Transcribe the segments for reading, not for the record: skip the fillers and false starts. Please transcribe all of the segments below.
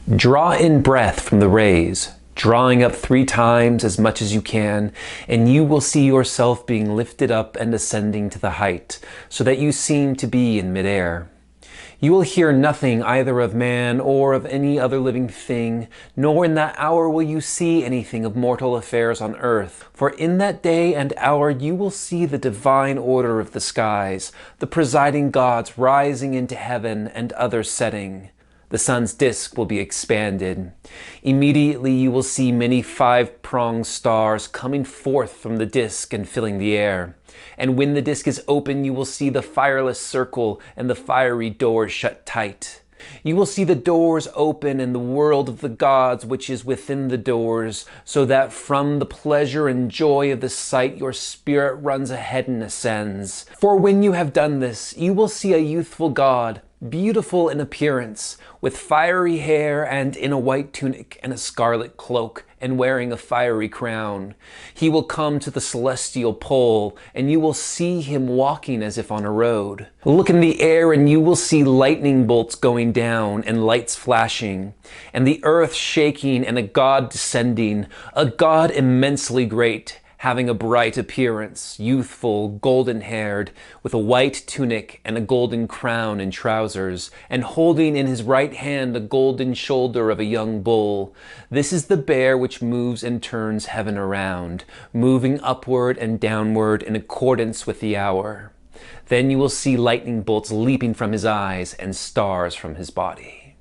Draw in breath from the rays, drawing up 3 times as much as you can, and you will see yourself being lifted up and ascending to the height, so that you seem to be in midair. You will hear nothing either of man or of any other living thing, nor in that hour will you see anything of mortal affairs on earth. For in that day and hour you will see the divine order of the skies, the presiding gods rising into heaven and others setting. The sun's disk will be expanded. Immediately you will see many 5-pronged stars coming forth from the disk and filling the air. And when the disk is open, you will see the fireless circle and the fiery doors shut tight. You will see the doors open and the world of the gods which is within the doors, so that from the pleasure and joy of the sight your spirit runs ahead and ascends. For when you have done this, you will see a youthful god, beautiful in appearance, with fiery hair and in a white tunic and a scarlet cloak, and wearing a fiery crown. He will come to the celestial pole, and you will see him walking as if on a road. Look in the air, and you will see lightning bolts going down, and lights flashing, and the earth shaking, and a god descending, a god immensely great, having a bright appearance, youthful, golden-haired, with a white tunic and a golden crown and trousers, and holding in his right hand the golden shoulder of a young bull. This is the bear which moves and turns heaven around, moving upward and downward in accordance with the hour. Then you will see lightning bolts leaping from his eyes and stars from his body.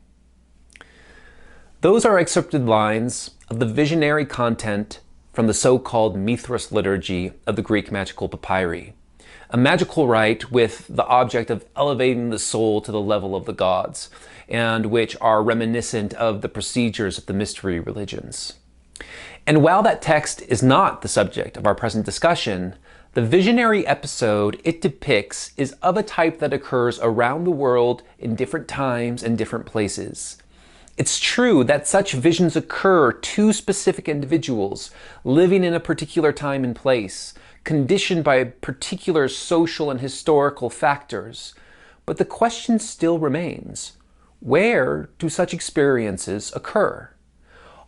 Those are excerpted lines of the visionary content from the so-called Mithras Liturgy of the Greek magical papyri, a magical rite with the object of elevating the soul to the level of the gods, and which are reminiscent of the procedures of the mystery religions. And while that text is not the subject of our present discussion, the visionary episode it depicts is of a type that occurs around the world in different times and different places. It's true that such visions occur to specific individuals living in a particular time and place, conditioned by particular social and historical factors. But the question still remains, where do such experiences occur?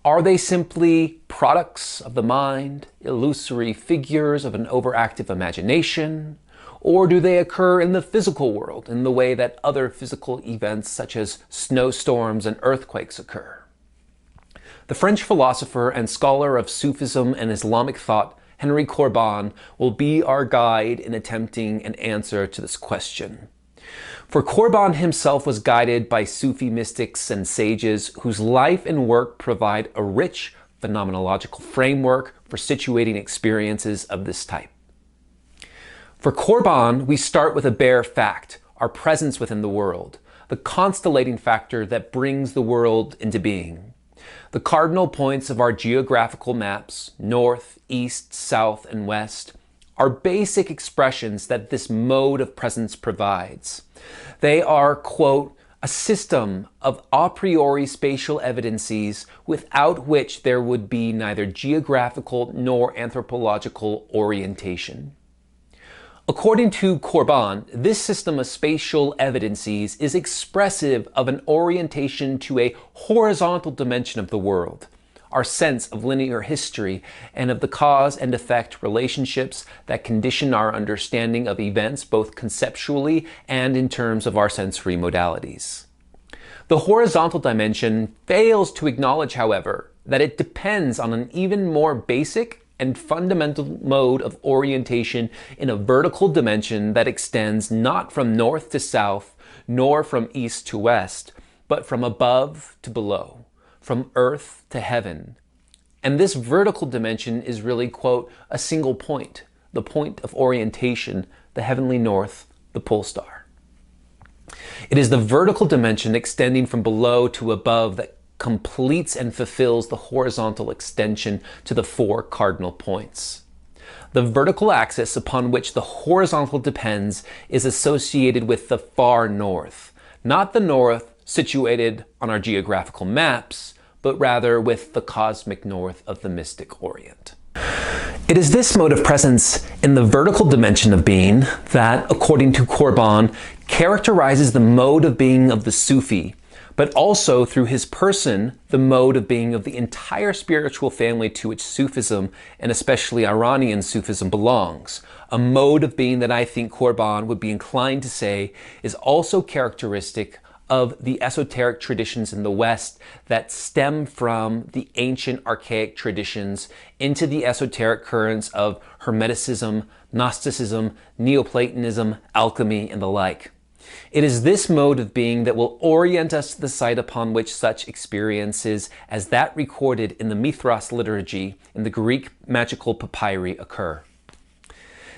Are they simply products of the mind, illusory figures of an overactive imagination? Or do they occur in the physical world in the way that other physical events such as snowstorms and earthquakes occur? The French philosopher and scholar of Sufism and Islamic thought, Henry Corbin, will be our guide in attempting an answer to this question. For Corbin himself was guided by Sufi mystics and sages whose life and work provide a rich phenomenological framework for situating experiences of this type. For Corbin, we start with a bare fact, our presence within the world, the constellating factor that brings the world into being. The cardinal points of our geographical maps, north, east, south, and west, are basic expressions that this mode of presence provides. They are, quote, a system of a priori spatial evidences without which there would be neither geographical nor anthropological orientation. According to Corbin, this system of spatial evidences is expressive of an orientation to a horizontal dimension of the world, our sense of linear history, and of the cause and effect relationships that condition our understanding of events both conceptually and in terms of our sensory modalities. The horizontal dimension fails to acknowledge, however, that it depends on an even more basic and fundamental mode of orientation in a vertical dimension that extends not from north to south, nor from east to west, but from above to below, from earth to heaven. And this vertical dimension is really, quote, a single point, the point of orientation, the heavenly north, the pole star. It is the vertical dimension extending from below to above that completes and fulfills the horizontal extension to the 4 cardinal points. The vertical axis upon which the horizontal depends is associated with the far north, not the north situated on our geographical maps, but rather with the cosmic north of the mystic orient. It is this mode of presence in the vertical dimension of being that, according to Corbin, characterizes the mode of being of the Sufi, but also through his person, the mode of being of the entire spiritual family to which Sufism, and especially Iranian Sufism, belongs. A mode of being that I think Corbin would be inclined to say is also characteristic of the esoteric traditions in the West that stem from the ancient archaic traditions into the esoteric currents of Hermeticism, Gnosticism, Neoplatonism, alchemy, and the like. It is this mode of being that will orient us to the site upon which such experiences as that recorded in the Mithras Liturgy in the Greek magical papyri occur.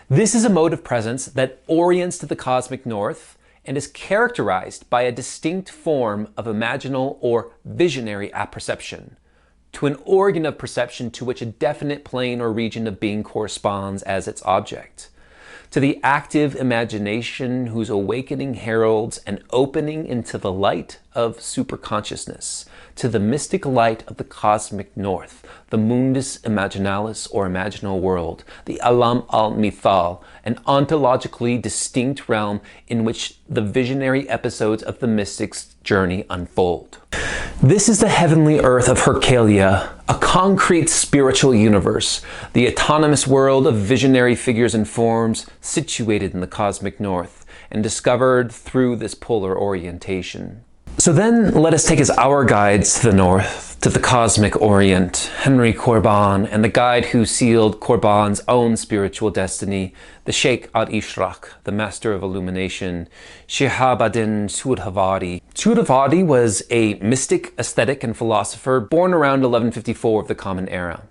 This is a mode of presence that orients to the cosmic north and is characterized by a distinct form of imaginal or visionary apperception, to an organ of perception to which a definite plane or region of being corresponds as its object, to the active imagination whose awakening heralds an opening into the light of superconsciousness, to the mystic light of the cosmic north, the mundus imaginalis or imaginal world, the alam al-mithal, an ontologically distinct realm in which the visionary episodes of the mystic's journey unfold. This is the heavenly earth of Hercalia, a concrete spiritual universe, the autonomous world of visionary figures and forms situated in the cosmic north and discovered through this polar orientation. So then let us take as our guides to the north, to the cosmic orient, Henry Corbin, and the guide who sealed Corbin's own spiritual destiny, the Sheikh al-Ishraq, the master of illumination, Shihabuddin Suhrawardi. Suhrawardi was a mystic, ascetic, and philosopher born around 1154 of the Common Era.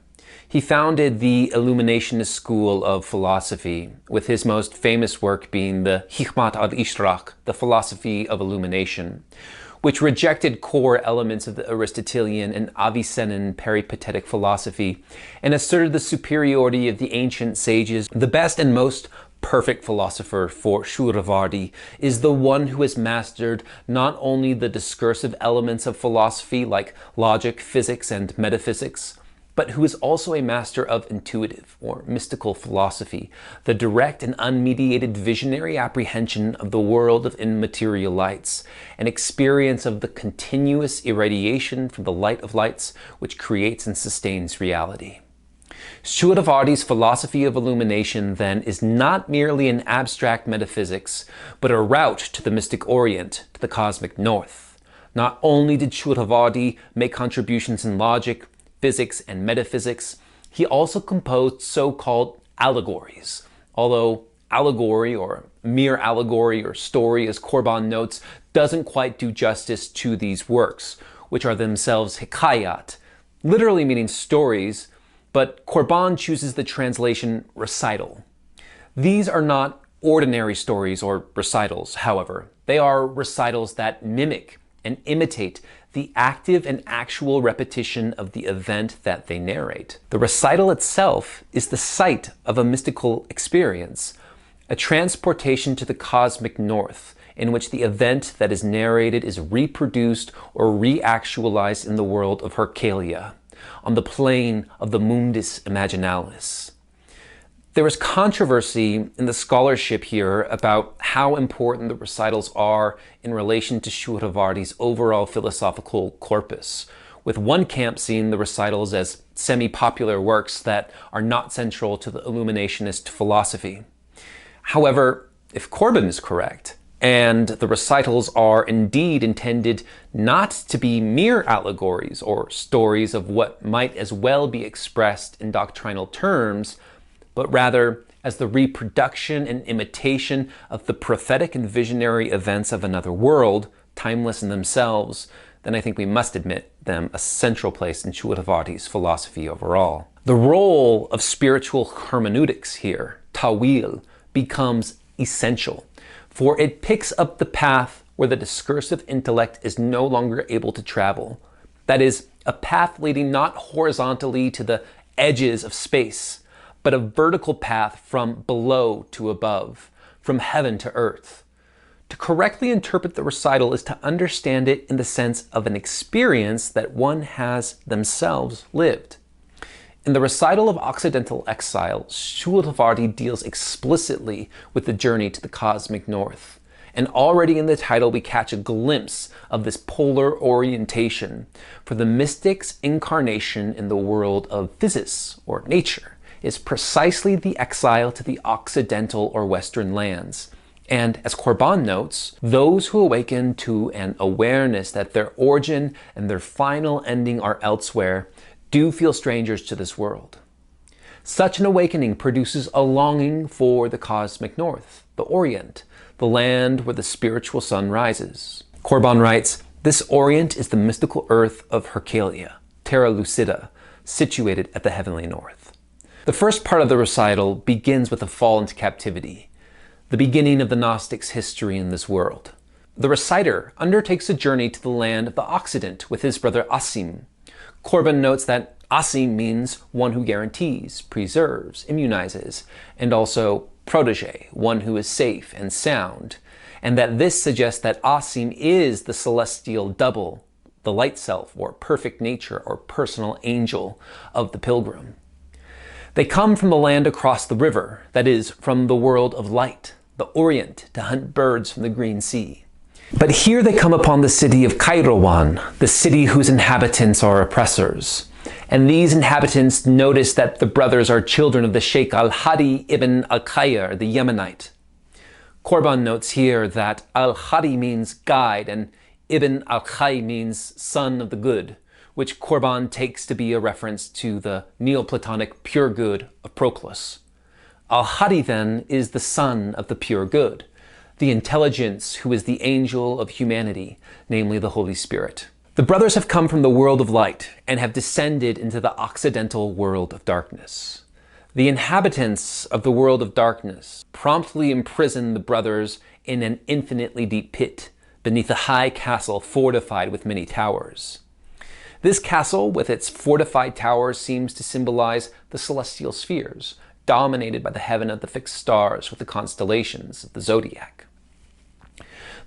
He founded the Illuminationist school of philosophy, with his most famous work being the Hikmat al-Ishraq, the philosophy of illumination, which rejected core elements of the Aristotelian and Avicennan peripatetic philosophy and asserted the superiority of the ancient sages. The best and most perfect philosopher for Shurawardi is the one who has mastered not only the discursive elements of philosophy like logic, physics, and metaphysics, but who is also a master of intuitive or mystical philosophy, the direct and unmediated visionary apprehension of the world of immaterial lights, an experience of the continuous irradiation from the light of lights which creates and sustains reality. Suhrawardi's philosophy of illumination, then, is not merely an abstract metaphysics, but a route to the mystic orient, to the cosmic north. Not only did Suhrawardi make contributions in logic, physics, and metaphysics, he also composed so-called allegories. Although allegory, or mere allegory or story, as Corbin notes, doesn't quite do justice to these works, which are themselves hikayat, literally meaning stories, but Corbin chooses the translation recital. These are not ordinary stories or recitals, however. They are recitals that mimic and imitate the active and actual repetition of the event that they narrate. The recital itself is the site of a mystical experience, a transportation to the cosmic north, in which the event that is narrated is reproduced or reactualized in the world of Hercalia, on the plane of the mundus imaginalis. There is controversy in the scholarship here about how important the recitals are in relation to Suhrawardi's overall philosophical corpus, with one camp seeing the recitals as semi-popular works that are not central to the illuminationist philosophy. However, if Corbin is correct, and the recitals are indeed intended not to be mere allegories or stories of what might as well be expressed in doctrinal terms, but rather as the reproduction and imitation of the prophetic and visionary events of another world, timeless in themselves, then I think we must admit them a central place in Suhrawardi's philosophy overall. The role of spiritual hermeneutics here, tawil, becomes essential, for it picks up the path where the discursive intellect is no longer able to travel. That is, a path leading not horizontally to the edges of space, but a vertical path from below to above, from heaven to earth. To correctly interpret the recital is to understand it in the sense of an experience that one has themselves lived. In the Recital of Occidental Exile, Suhrawardi deals explicitly with the journey to the cosmic north, And already in the title we catch a glimpse of this polar orientation, for the mystic's incarnation in the world of physis, or nature, is precisely the exile to the Occidental or Western lands. And as Corbin notes, those who awaken to an awareness that their origin and their final ending are elsewhere do feel strangers to this world. Such an awakening produces a longing for the cosmic north, the orient, the land where the spiritual sun rises. Corbin writes, "This orient is the mystical earth of Hercalia, terra lucida, situated at the heavenly north." The first part of the recital begins with a fall into captivity, the beginning of the Gnostics' history in this world. The reciter undertakes a journey to the land of the Occident with his brother Asim. Corbin notes that Asim means one who guarantees, preserves, immunizes, and also protege, one who is safe and sound, and that this suggests that Asim is the celestial double, the light self, or perfect nature, or personal angel of the pilgrim. They come from the land across the river, that is, from the world of light, the Orient, to hunt birds from the green sea. But here they come upon the city of Kairouan, the city whose inhabitants are oppressors. And these inhabitants notice that the brothers are children of the Sheikh al-Hadi ibn al-Khayyar, the Yemenite. Corbin notes here that al-Hadi means guide and ibn al-Khay means son of the good, which Corbin takes to be a reference to the Neoplatonic pure good of Proclus. Al-Hadi then is the son of the pure good, the intelligence who is the angel of humanity, namely the Holy Spirit. The brothers have come from the world of light and have descended into the Occidental world of darkness. The inhabitants of the world of darkness promptly imprison the brothers in an infinitely deep pit beneath a high castle fortified with many towers. This castle, with its fortified towers, seems to symbolize the celestial spheres, dominated by the heaven of the fixed stars with the constellations of the zodiac.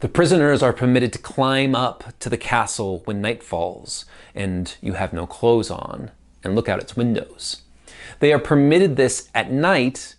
The prisoners are permitted to climb up to the castle when night falls and you have no clothes on, and look out its windows. They are permitted this at night,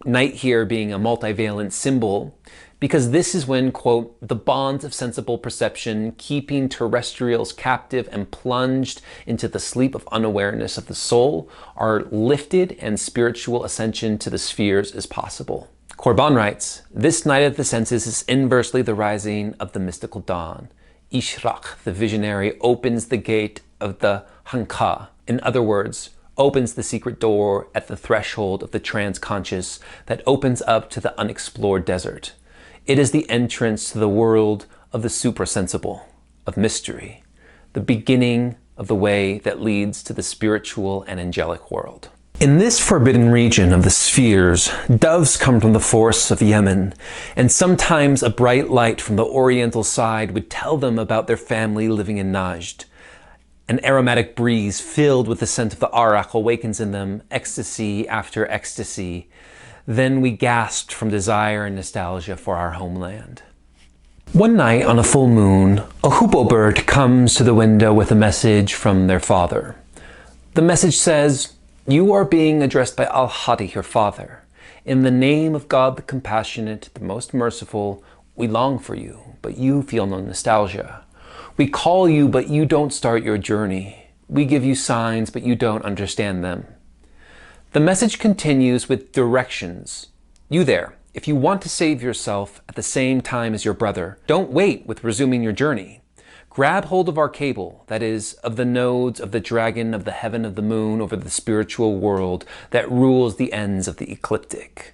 night here being a multivalent symbol, because this is when, quote, the bonds of sensible perception keeping terrestrials captive and plunged into the sleep of unawareness of the soul are lifted and spiritual ascension to the spheres is possible. Corbin writes, "This night of the senses is inversely the rising of the mystical dawn. Ishraq, the visionary, opens the gate of the Hanka. In other words, opens the secret door at the threshold of the trans-conscious that opens up to the unexplored desert. It is the entrance to the world of the suprasensible, of mystery, the beginning of the way that leads to the spiritual and angelic world." In this forbidden region of the spheres, doves come from the forests of Yemen, and sometimes a bright light from the oriental side would tell them about their family living in Najd. An aromatic breeze filled with the scent of the arak awakens in them ecstasy after ecstasy. Then we gasped from desire and nostalgia for our homeland. One night on a full moon, a hoopoe bird comes to the window with a message from their father. The message says, "You are being addressed by Al-Hadi, your father. In the name of God the Compassionate, the Most Merciful, we long for you, but you feel no nostalgia. We call you, but you don't start your journey. We give you signs, but you don't understand them." The message continues with directions. "You there, if you want to save yourself at the same time as your brother, don't wait with resuming your journey. Grab hold of our cable, that is, of the nodes of the dragon of the heaven of the moon over the spiritual world that rules the ends of the ecliptic."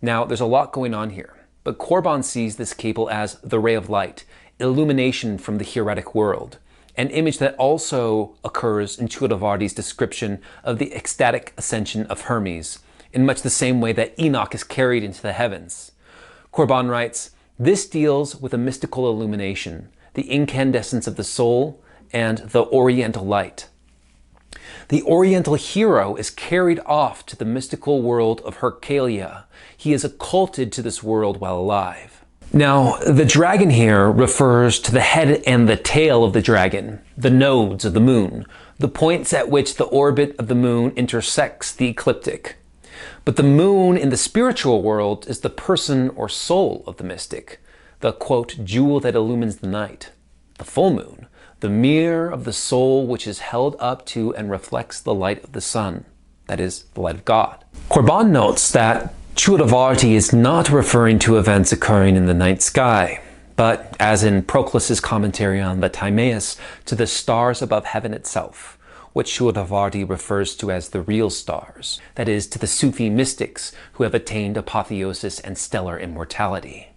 Now, there's a lot going on here, but Corbin sees this cable as the ray of light, illumination from the hieratic world, an image that also occurs in Suhrawardi's description of the ecstatic ascension of Hermes, in much the same way that Enoch is carried into the heavens. Corbin writes, "This deals with a mystical illumination, the incandescence of the soul, and the oriental light. The oriental hero is carried off to the mystical world of Hercalia. He is occulted to this world while alive." Now, the dragon here refers to the head and the tail of the dragon, the nodes of the moon, the points at which the orbit of the moon intersects the ecliptic. But the moon in the spiritual world is the person or soul of the mystic, the, quote, jewel that illumines the night, the full moon, the mirror of the soul which is held up to and reflects the light of the sun, that is, the light of God. Corbin notes that Suhrawardi is not referring to events occurring in the night sky, but, as in Proclus's commentary on the Timaeus, to the stars above heaven itself, what Suhrawardi refers to as the real stars, that is, to the Sufi mystics who have attained apotheosis and stellar immortality.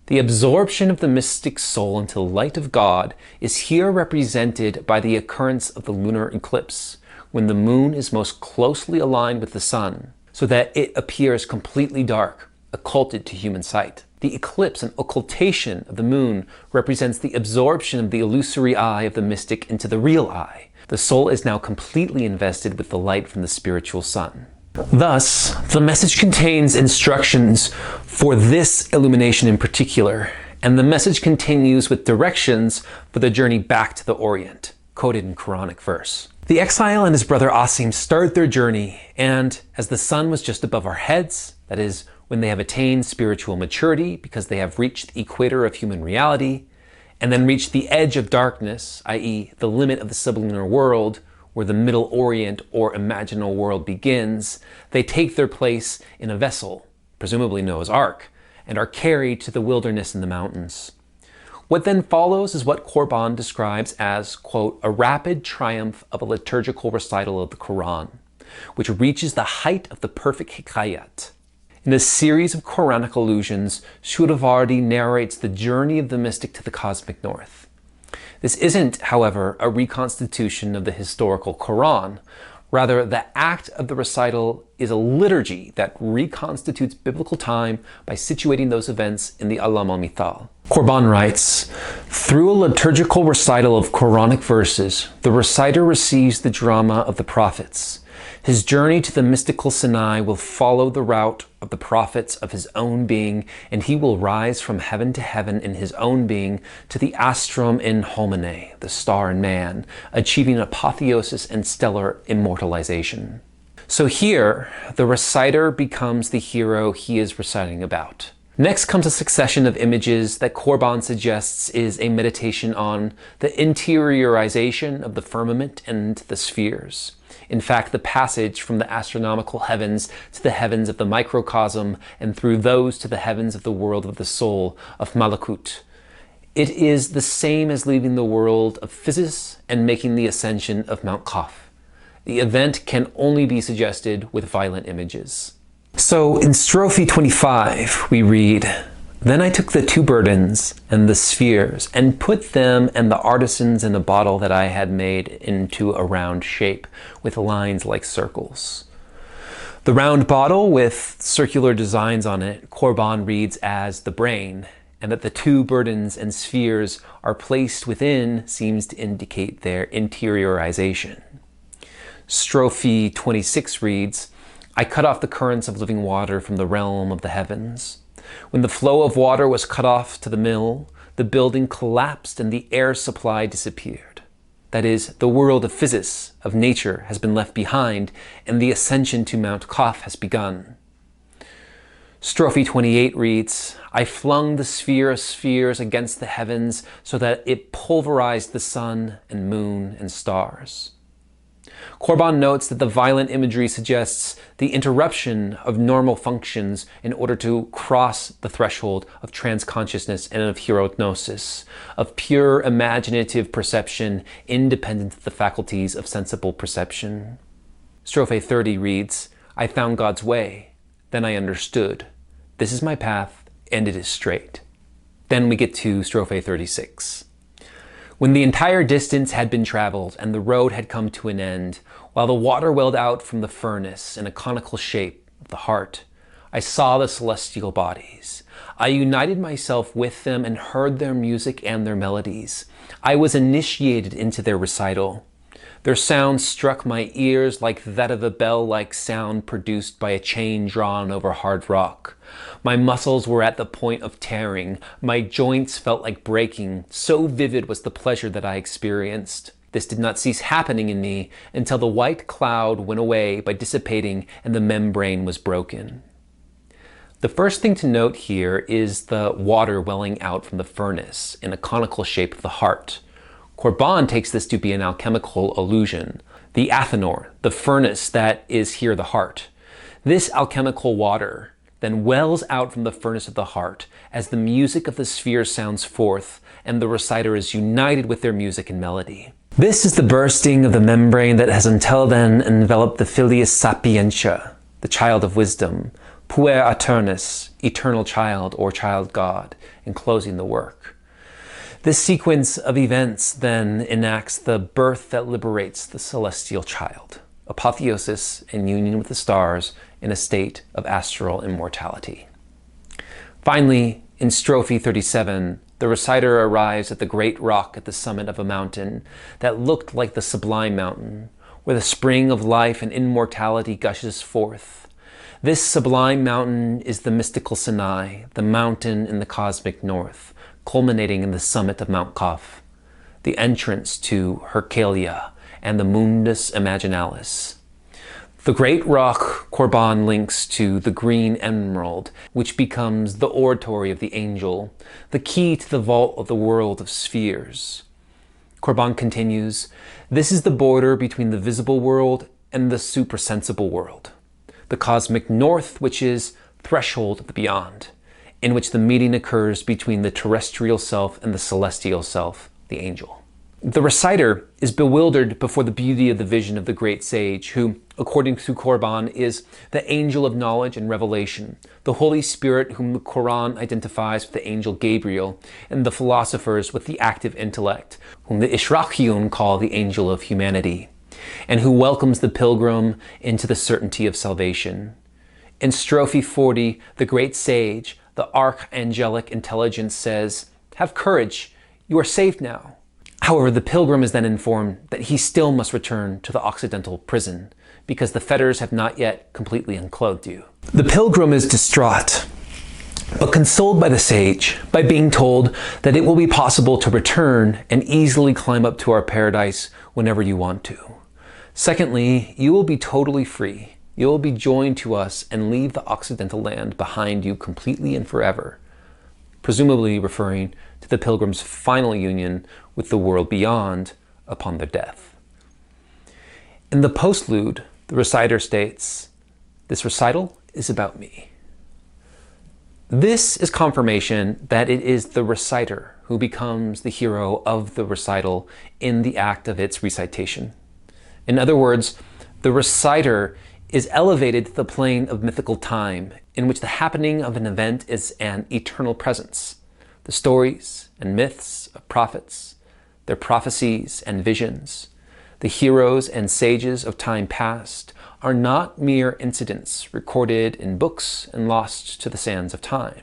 The absorption of the mystic soul into the light of God is here represented by the occurrence of the lunar eclipse, when the moon is most closely aligned with the sun, so that it appears completely dark, occulted to human sight. The eclipse and occultation of the moon represents the absorption of the illusory eye of the mystic into the real eye. The soul is now completely invested with the light from the spiritual sun. Thus, the message contains instructions for this illumination in particular, and the message continues with directions for the journey back to the Orient, quoted in Quranic verse. The exile and his brother Asim start their journey, and as the sun was just above our heads, that is, when they have attained spiritual maturity because they have reached the equator of human reality, and then reached the edge of darkness, i.e. the limit of the sublunar world, where the Middle Orient or Imaginal world begins, they take their place in a vessel, presumably Noah's Ark, and are carried to the wilderness in the mountains. What then follows is what Corbin describes as, quote, a rapid triumph of a liturgical recital of the Quran, which reaches the height of the perfect hikayat. In a series of Quranic allusions, Suhrawardi narrates the journey of the mystic to the cosmic north. This isn't, however, a reconstitution of the historical Quran. Rather, the act of the recital is a liturgy that reconstitutes biblical time by situating those events in the Alam al-Mithal. Corbin writes, through a liturgical recital of Quranic verses, the reciter receives the drama of the prophets. His journey to the mystical Sinai will follow the route of the prophets of his own being, and he will rise from heaven to heaven in his own being to the astrum in homine, the star in man, achieving apotheosis and stellar immortalization. So here, the reciter becomes the hero he is reciting about. Next comes a succession of images that Corbin suggests is a meditation on the interiorization of the firmament and the spheres. In fact, the passage from the astronomical heavens to the heavens of the microcosm, and through those to the heavens of the world of the soul, of Malakut. It is the same as leaving the world of physis and making the ascension of Mount Qaf. The event can only be suggested with violent images. So in strophe 25, we read, then I took the two burdens and the spheres and put them and the artisans in a bottle that I had made into a round shape with lines like circles. The round bottle with circular designs on it, Corbin reads as the brain, and that the two burdens and spheres are placed within seems to indicate their interiorization. Strophe 26 reads, I cut off the currents of living water from the realm of the heavens. When the flow of water was cut off to the mill, the building collapsed and the air supply disappeared. That is, the world of physis, of nature, has been left behind, and the ascension to Mount Qaf has begun. Strophe 28 reads, I flung the sphere of spheres against the heavens so that it pulverized the sun and moon and stars. Corbin notes that the violent imagery suggests the interruption of normal functions in order to cross the threshold of transconsciousness and of hieronosis, of pure imaginative perception independent of the faculties of sensible perception. Strophe 30 reads, I found God's way, then I understood. This is my path, and it is straight. Then we get to strophe 36. When the entire distance had been traveled and the road had come to an end, while the water welled out from the furnace in a conical shape of the heart, I saw the celestial bodies. I united myself with them and heard their music and their melodies. I was initiated into their recital. Their sound struck my ears like that of a bell-like sound produced by a chain drawn over hard rock. My muscles were at the point of tearing. My joints felt like breaking. So vivid was the pleasure that I experienced. This did not cease happening in me until the white cloud went away by dissipating and the membrane was broken. The first thing to note here is the water welling out from the furnace in a conical shape of the heart. Corbin takes this to be an alchemical illusion, the athanor, the furnace that is here the heart. This alchemical water then wells out from the furnace of the heart as the music of the spheres sounds forth and the reciter is united with their music and melody. This is the bursting of the membrane that has until then enveloped the filius sapientia, the child of wisdom, puer aeternus, eternal child or child God, enclosing the work. This sequence of events then enacts the birth that liberates the celestial child, apotheosis and union with the stars in a state of astral immortality. Finally, in strophe 37, the reciter arrives at the great rock at the summit of a mountain that looked like the sublime mountain, where the spring of life and immortality gushes forth. This sublime mountain is the mystical Sinai, the mountain in the cosmic north, culminating in the summit of Mount Kaf, the entrance to Hercalia and the Mundus Imaginalis. The great rock Corbin links to the green emerald, which becomes the oratory of the angel, the key to the vault of the world of spheres. Corbin continues, this is the border between the visible world and the suprasensible world, the cosmic north, which is threshold of the beyond, in which the meeting occurs between the terrestrial self and the celestial self, the angel. The reciter is bewildered before the beauty of the vision of the great sage, who, according to Corbin, is the angel of knowledge and revelation, the Holy Spirit whom the Quran identifies with the angel Gabriel, and the philosophers with the active intellect, whom the Ishraqiyun call the angel of humanity, and who welcomes the pilgrim into the certainty of salvation. In strophe 40, the great sage, the archangelic intelligence says, "Have courage, you are safe now." However, the pilgrim is then informed that he still must return to the Occidental prison, because the fetters have not yet completely unclothed you. The pilgrim is distraught, but consoled by the sage, by being told that it will be possible to return and easily climb up to our paradise whenever you want to. Secondly, you will be totally free. You will be joined to us and leave the Occidental land behind you completely and forever, presumably referring to the pilgrim's final union with the world beyond upon their death. In the postlude, the reciter states, "This recital is about me." This is confirmation that it is the reciter who becomes the hero of the recital in the act of its recitation. In other words, the reciter is elevated to the plane of mythical time, in which the happening of an event is an eternal presence. The stories and myths of prophets, their prophecies and visions, the heroes and sages of time past are not mere incidents recorded in books and lost to the sands of time,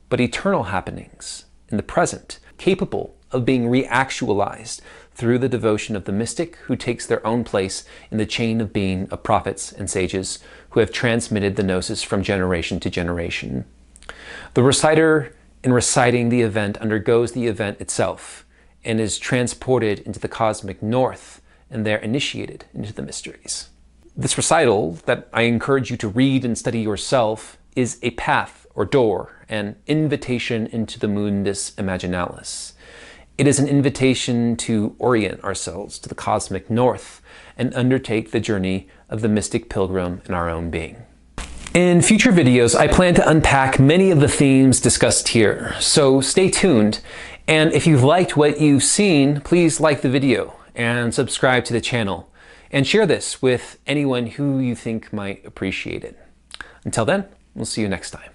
but eternal happenings in the present, capable of being reactualized through the devotion of the mystic who takes their own place in the chain of being of prophets and sages who have transmitted the gnosis from generation to generation. The reciter, in reciting the event, undergoes the event itself and is transported into the cosmic north and there initiated into the mysteries. This recital, that I encourage you to read and study yourself, is a path or door, an invitation into the mundus imaginalis. It is an invitation to orient ourselves to the cosmic north and undertake the journey of the mystic pilgrim in our own being. In future videos, I plan to unpack many of the themes discussed here, so stay tuned. And if you've liked what you've seen, please like the video and subscribe to the channel, and share this with anyone who you think might appreciate it. Until then, we'll see you next time.